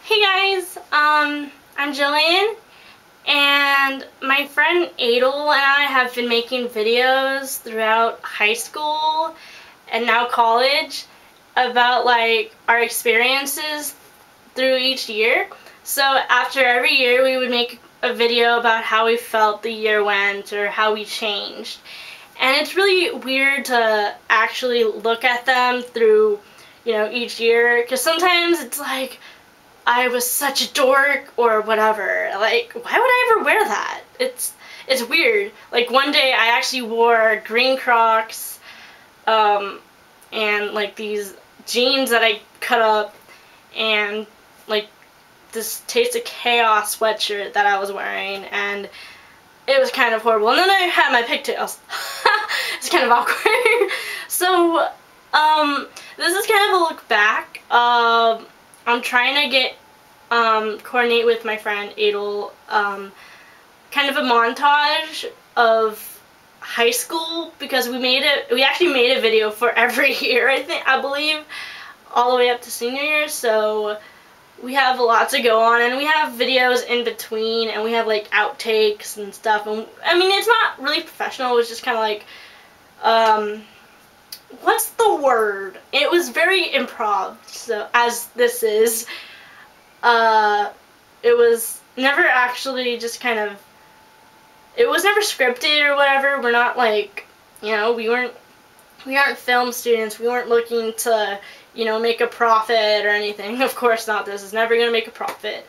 Hey guys, I'm Jillian, and my friend Adel and I have been making videos throughout high school and now college about like our experiences through each year. So after every year we would make a video about how we felt the year went or how we changed. And it's really weird to actually look at them through, each year, because sometimes it's like, I was such a dork or whatever. Like, why would I ever wear that? It's weird. Like, one day I actually wore green Crocs, and like these jeans that I cut up, and like this Taste of Chaos sweatshirt that I was wearing, and it was kind of horrible. And then I had my pigtails. It's kind of awkward. So, this is kind of a look back. I'm trying to get, coordinate with my friend Adel, kind of a montage of high school, because we actually made a video for every year, I believe, all the way up to senior year, so we have a lot to go on, and we have videos in between, and we have like outtakes and stuff, and I mean, it's not really professional, it was just kind of like, what's the word? It was very improv, so, as this is. It was never actually just kind of, it was never scripted or whatever. We're not like, we aren't film students. We weren't looking to, make a profit or anything. Of course not. This is never going to make a profit.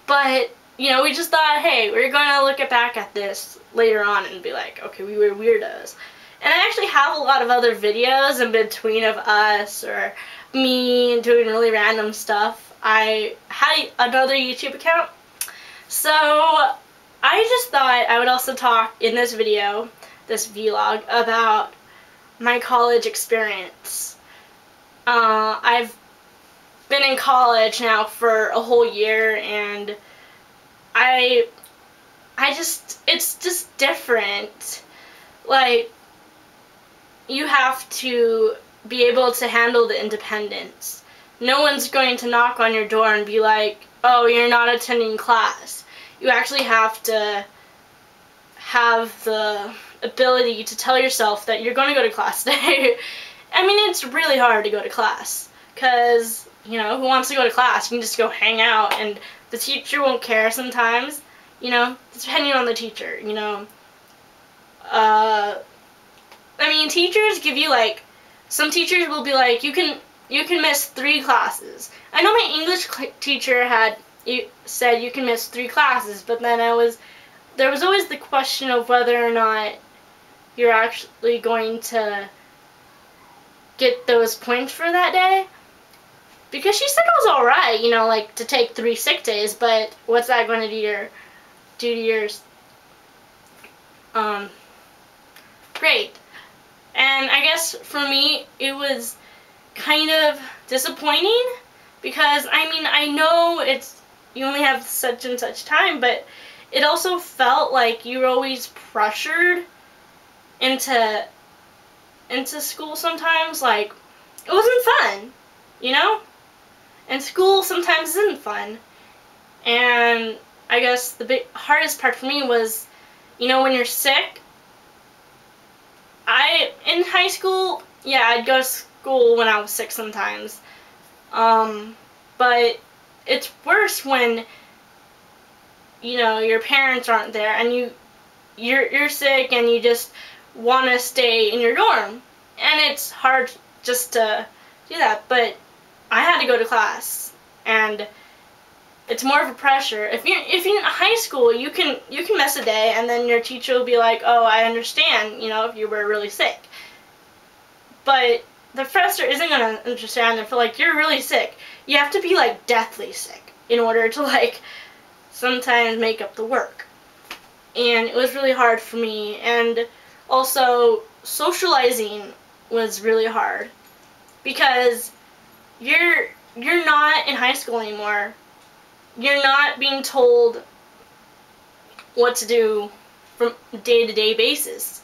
But, we just thought, hey, we're going to look back at this later on and be like, okay, we were weirdos. And I actually have a lot of other videos in between of us or me doing really random stuff. I had another YouTube account, so I just thought I would also talk in this video, this vlog, about my college experience. I've been in college now for a whole year, and it's just different. Like, you have to be able to handle the independence. No one's going to knock on your door and be like, oh, you're not attending class. You actually have to have the ability to tell yourself that you're going to go to class today. I mean, it's really hard to go to class, because, who wants to go to class? You can just go hang out, and the teacher won't care sometimes, depending on the teacher, I mean, teachers give you, like, some teachers will be like, you can miss 3 classes. I know my English teacher said you can miss 3 classes, but then there was always the question of whether or not you're actually going to get those points for that day. Because she said it was alright, like to take 3 sick days, but what's that going to do to your grade? And I guess for me, it was kind of disappointing, because I mean, I know you only have such and such time, but it also felt like you were always pressured into school sometimes. Like, it wasn't fun, and school sometimes isn't fun. And I guess the hardest part for me was, when you're sick. In high school, yeah, I'd go to school when I was sick sometimes, but it's worse when, your parents aren't there, and you're sick, and you just want to stay in your dorm, and it's hard just to do that. But I had to go to class, and it's more of a pressure. If you're in high school, you can miss a day, and then your teacher will be like, oh, I understand, if you were really sick. But the professor isn't going to understand and feel like you're really sick. You have to be, like, deathly sick in order to, like, sometimes make up the work. And it was really hard for me. And also, socializing was really hard, because you're not in high school anymore. You're not being told what to do from day-to-day basis.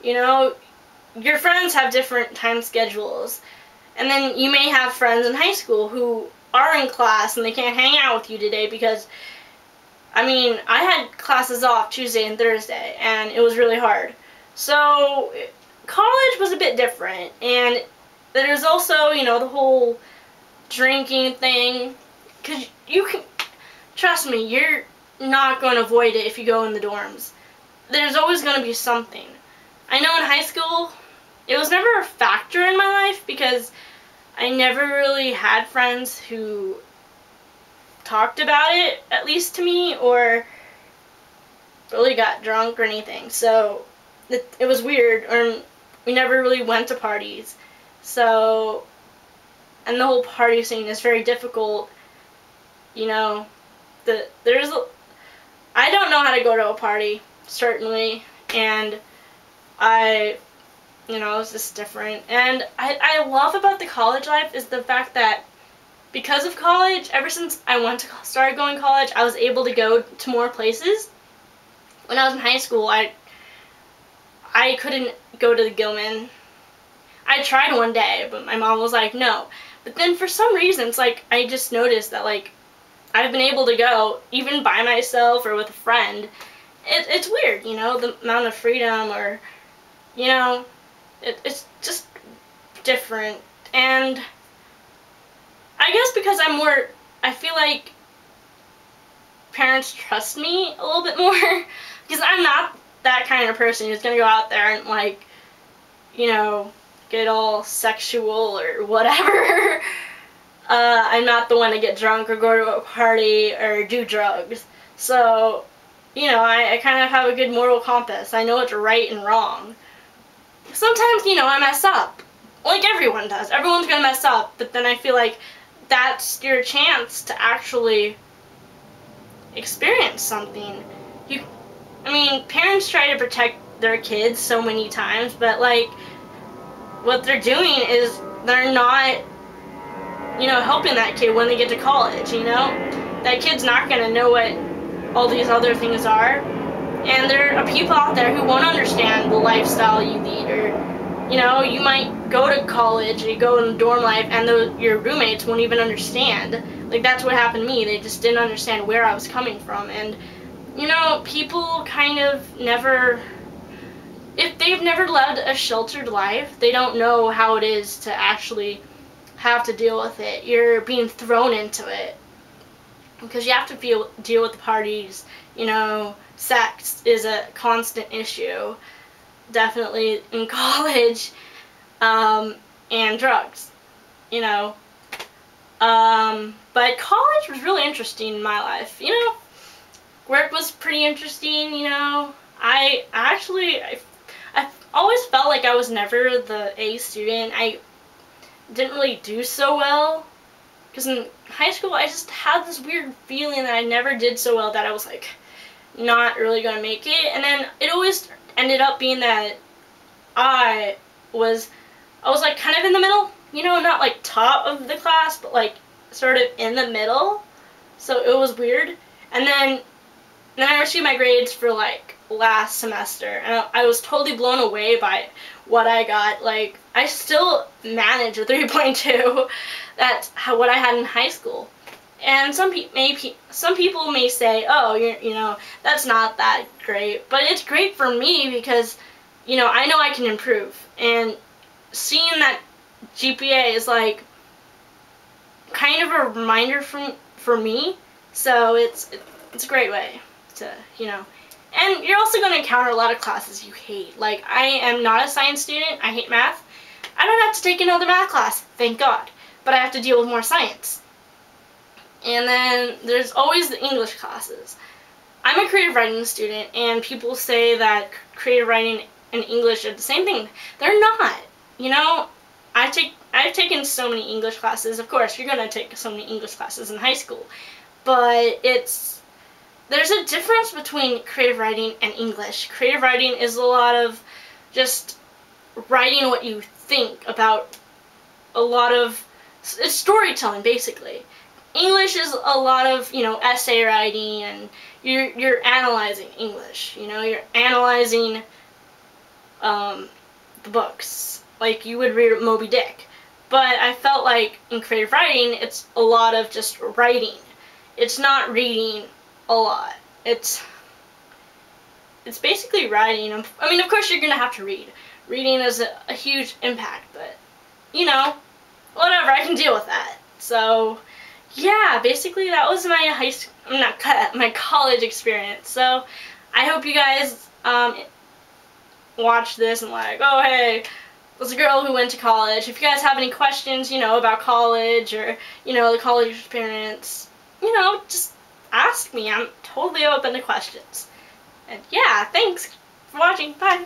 Your friends have different time schedules, and then you may have friends in high school who are in class and they can't hang out with you today because, I mean, I had classes off Tuesday and Thursday, and it was really hard. So college was a bit different, and there's also, you know, the whole drinking thing, because you can, trust me, you're not going to avoid it if you go in the dorms. There's always going to be something. I know in high school, it was never a factor in my life because I never really had friends who talked about it, at least to me, or really got drunk or anything. So it was weird, or we never really went to parties. So, and the whole party scene is very difficult. You know, I don't know how to go to a party, certainly, and you know, it's just different. And I love about the college life is the fact that because of college, ever since I started going to college, I was able to go to more places. When I was in high school, I couldn't go to the Gilman. I tried one day, but my mom was like, no. But then for some reason, it's like I just noticed that, like, I've been able to go even by myself or with a friend. It's weird, you know, the amount of freedom, or, you know, it's just different. And I guess because I feel like parents trust me a little bit more, because I'm not that kind of person who's going to go out there and, like, you know, get all sexual or whatever. I'm not the one to get drunk or go to a party or do drugs. So, you know, I kind of have a good moral compass. I know what's right and wrong. Sometimes, you know, I mess up. Like everyone does. Everyone's going to mess up. But then I feel like that's your chance to actually experience something. I mean, parents try to protect their kids so many times, but, like, what they're doing is they're not, you know, helping that kid when they get to college, you know? That kid's not going to know what all these other things are. And there are people out there who won't understand the lifestyle you lead, or, you know, you might go to college, you go in dorm life, and your roommates won't even understand. Like, that's what happened to me. They just didn't understand where I was coming from. And, you know, people kind of never, if they've never led a sheltered life, they don't know how it is to actually have to deal with it. You're being thrown into it because you have to deal with the parties. You know, sex is a constant issue, definitely in college, and drugs, you know. But college was really interesting in my life. You know, work was pretty interesting, you know. I always felt like I was never the A student. I didn't really do so well, because in high school I just had this weird feeling that I never did so well, that I was like not really gonna make it. And then it always ended up being that I was like kind of in the middle, you know, not like top of the class, but like sort of in the middle. So it was weird. And then I received my grades for like last semester, and I was totally blown away by what I got. Like, I still managed a 3.2. That's what I had in high school. And some people may say, oh, you know, that's not that great. But it's great for me because, you know I can improve. And seeing that GPA is like kind of a reminder for me. So it's a great way to, you know. And you're also going to encounter a lot of classes you hate. Like, I am not a science student. I hate math. I don't have to take another math class, thank God. But I have to deal with more science. And then there's always the English classes. I'm a creative writing student, and people say that creative writing and English are the same thing. They're not. You know, I've taken so many English classes. Of course, you're going to take so many English classes in high school. But there's a difference between creative writing and English. Creative writing is a lot of just writing what you think about it's storytelling, basically. English is a lot of, you know, essay writing, and you're analyzing English. You know, you're analyzing the books like you would read Moby Dick. But I felt like in creative writing, it's a lot of just writing. It's not reading a lot. It's basically writing. I mean, of course you're going to have to read. Reading is a huge impact, but, you know, whatever, I can deal with that. So, yeah, basically that was my my college experience. So, I hope you guys watch this and like, oh, hey, there's a girl who went to college. If you guys have any questions, you know, about college or, you know, the college experience, you know, just ask me. I'm totally open to questions. And yeah, thanks for watching. Bye.